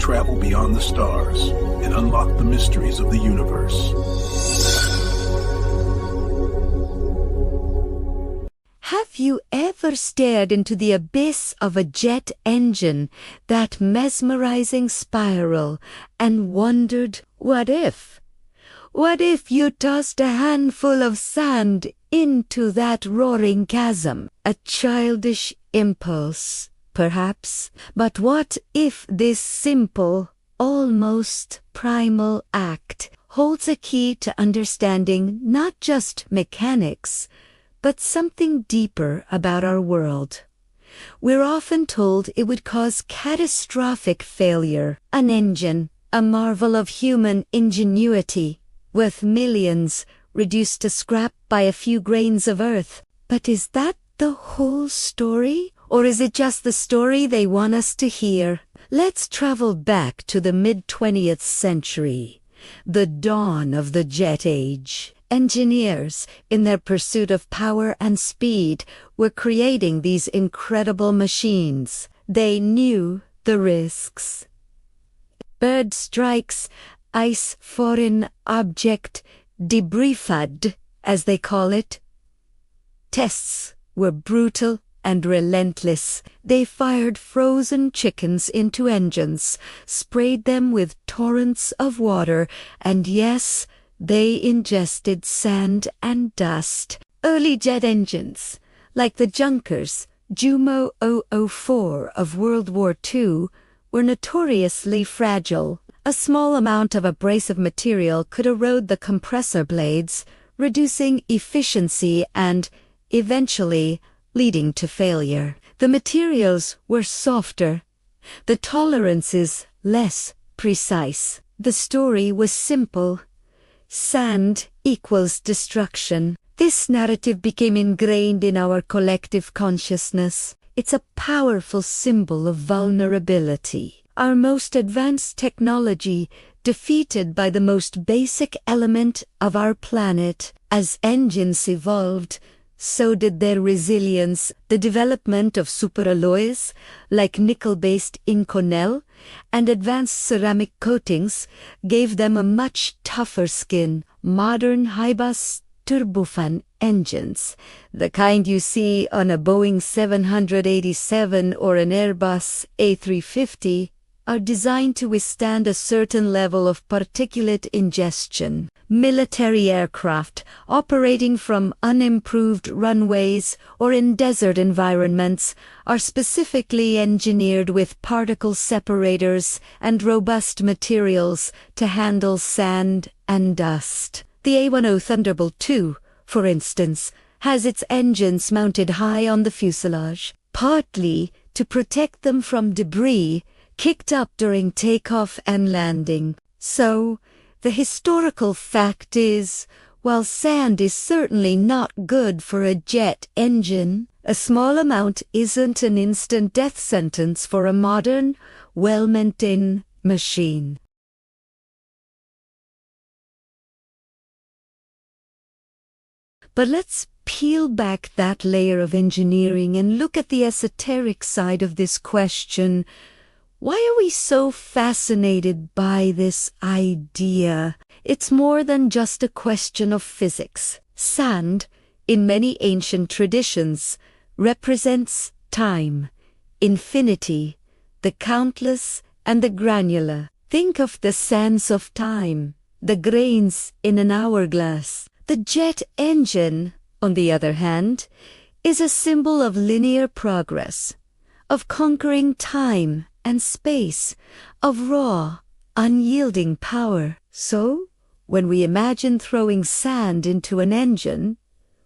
travel beyond the stars and unlock the mysteries of the universe. Have you ever stared into the abyss of a jet engine, that mesmerizing spiral, and wondered, what if? What if you tossed a handful of sand into that roaring chasm? A childish impulse, perhaps, but what if this simple, almost primal act holds a key to understanding not just mechanics, but something deeper about our world? We're often told it would cause catastrophic failure. An engine, a marvel of human ingenuity, worth millions, reduced to scrap by a few grains of earth. But is that the whole story? Or is it just the story they want us to hear? Let's travel back to the mid-20th century, the dawn of the jet age. Engineers, in their pursuit of power and speed, were creating these incredible machines. They knew the risks. Bird strikes, ice foreign object debriefed, as they call it. Tests were brutal and relentless. They fired frozen chickens into engines, sprayed them with torrents of water, and yes, they ingested sand and dust. Early jet engines, like the Junkers Jumo 004 of World War II, were notoriously fragile. A small amount of abrasive material could erode the compressor blades, reducing efficiency and, eventually, leading to failure. The materials were softer, the tolerances less precise. The story was simple. Sand equals destruction. This narrative became ingrained in our collective consciousness. It's a powerful symbol of vulnerability. Our most advanced technology defeated by the most basic element of our planet. As engines evolved, so did their resilience. The development of superalloys, like nickel-based Inconel, and advanced ceramic coatings gave them a much tougher skin. Modern high-bus turbofan engines, the kind you see on a Boeing 787 or an Airbus A350, are designed to withstand a certain level of particulate ingestion. Military aircraft operating from unimproved runways or in desert environments are specifically engineered with particle separators and robust materials to handle sand and dust. The A-10 Thunderbolt II, for instance, has its engines mounted high on the fuselage, partly to protect them from debris kicked up during takeoff and landing. So, the historical fact is, while sand is certainly not good for a jet engine, a small amount isn't an instant death sentence for a modern, well-maintained machine. But let's peel back that layer of engineering and look at the esoteric side of this question. Why are we so fascinated by this idea? It's more than just a question of physics. Sand, in many ancient traditions, represents time, infinity, the countless and the granular. Think of the sands of time, the grains in an hourglass. The jet engine, on the other hand, is a symbol of linear progress, of conquering time and space, of raw, unyielding power. So, when we imagine throwing sand into an engine,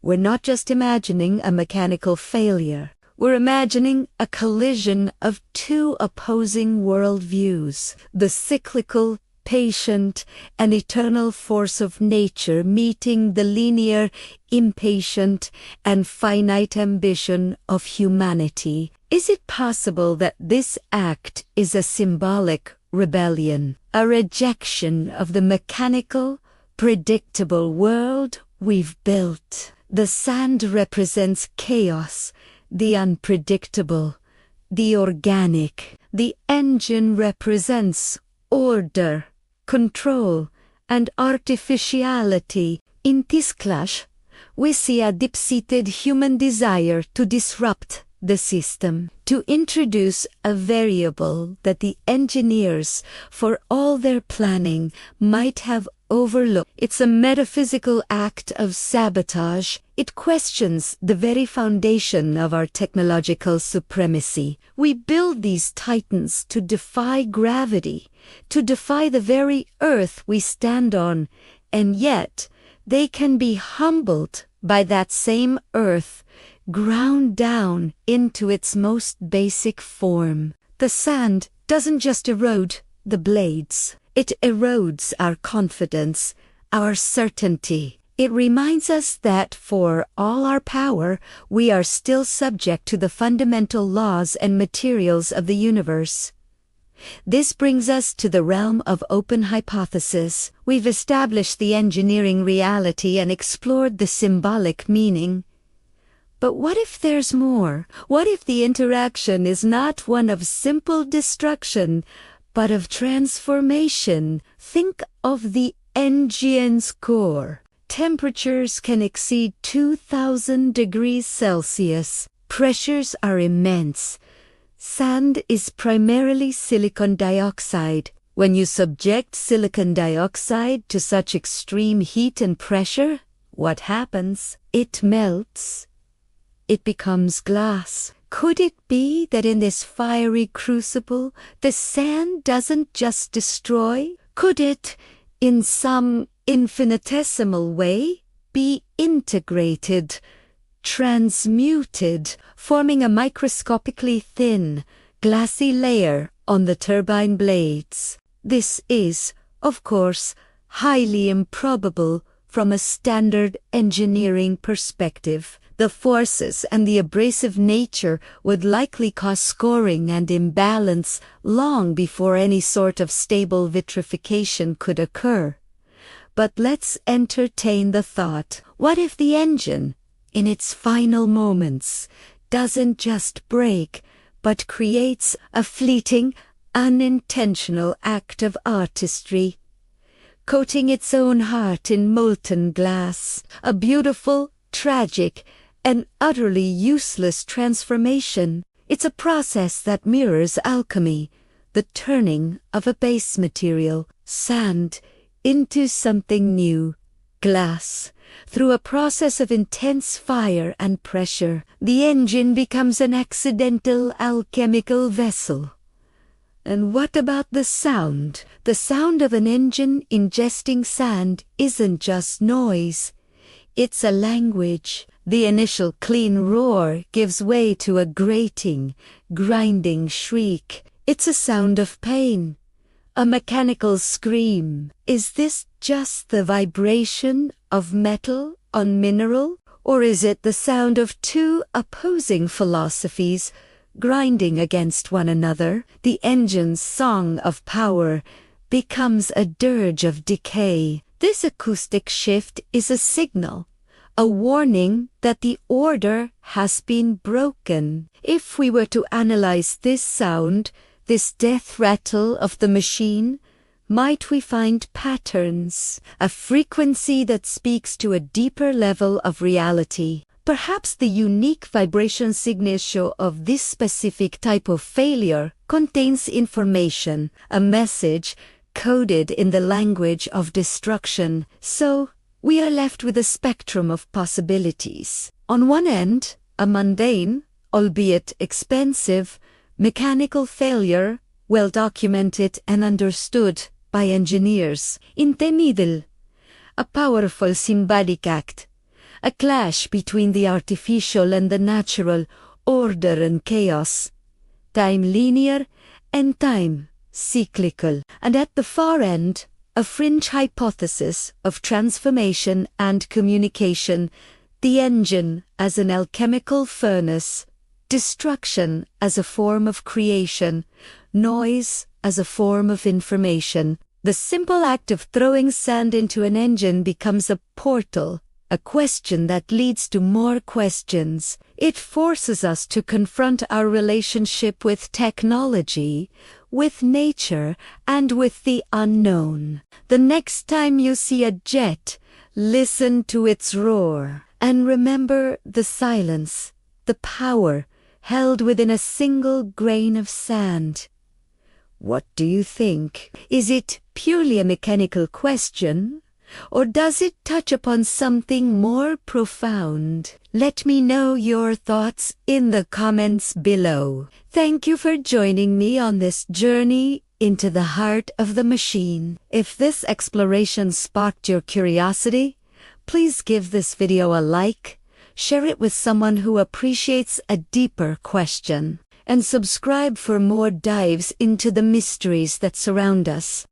we're not just imagining a mechanical failure. We're imagining a collision of two opposing worldviews, the cyclical, patient, and eternal force of nature meeting the linear, impatient, and finite ambition of humanity. Is it possible that this act is a symbolic rebellion, a rejection of the mechanical, predictable world we've built? The sand represents chaos, the unpredictable, the organic. The engine represents order, control, and artificiality. In this clash, we see a deep-seated human desire to disrupt the system, to introduce a variable that the engineers, for all their planning, might have overlooked. It's a metaphysical act of sabotage. It questions the very foundation of our technological supremacy. We build these titans to defy gravity, to defy the very earth we stand on, and yet they can be humbled by that same earth, ground down into its most basic form. The sand doesn't just erode the blades. It erodes our confidence, our certainty. It reminds us that for all our power, we are still subject to the fundamental laws and materials of the universe. This brings us to the realm of open hypothesis. We've established the engineering reality and explored the symbolic meaning. But what if there's more? What if the interaction is not one of simple destruction, but of transformation? Think of the engine's core. Temperatures can exceed 2,000 degrees Celsius. Pressures are immense. Sand is primarily silicon dioxide. When you subject silicon dioxide to such extreme heat and pressure, what happens? It melts. It becomes glass. Could it be that in this fiery crucible, the sand doesn't just destroy? Could it, in some infinitesimal way, be integrated, transmuted, forming a microscopically thin, glassy layer on the turbine blades? This is, of course, highly improbable from a standard engineering perspective. The forces and the abrasive nature would likely cause scoring and imbalance long before any sort of stable vitrification could occur. But let's entertain the thought. What if the engine, in its final moments, doesn't just break, but creates a fleeting, unintentional act of artistry, coating its own heart in molten glass, a beautiful, tragic, and utterly useless transformation? It's a process that mirrors alchemy, the turning of a base material, sand, into something new, glass. Through a process of intense fire and pressure, the engine becomes an accidental alchemical vessel. And what about the sound? The sound of an engine ingesting sand isn't just noise. It's a language. The initial clean roar gives way to a grating, grinding shriek. It's a sound of pain, a mechanical scream. Is this just the vibration of metal on mineral, or is it the sound of two opposing philosophies grinding against one another? The engine's song of power becomes a dirge of decay. This acoustic shift is a signal, a warning that the order has been broken. If we were to analyze this sound, this death rattle of the machine, might we find patterns, a frequency that speaks to a deeper level of reality? Perhaps the unique vibration signature of this specific type of failure contains information, a message coded in the language of destruction. So, we are left with a spectrum of possibilities. On one end, a mundane, albeit expensive, mechanical failure, well documented and understood by engineers. In the middle, a powerful symbolic act, a clash between the artificial and the natural, order and chaos, time linear and time cyclical. And at the far end, a fringe hypothesis of transformation and communication, the engine as an alchemical furnace, destruction as a form of creation, noise as a form of information. The simple act of throwing sand into an engine becomes a portal, a question that leads to more questions. It forces us to confront our relationship with technology, with nature, and with the unknown. The next time you see a jet, listen to its roar, and remember the silence, the power held within a single grain of sand. What do you think? Is it purely a mechanical question? Or does it touch upon something more profound? Let me know your thoughts in the comments below. Thank you for joining me on this journey into the heart of the machine. If this exploration sparked your curiosity, please give this video a like, share it with someone who appreciates a deeper question, and subscribe for more dives into the mysteries that surround us.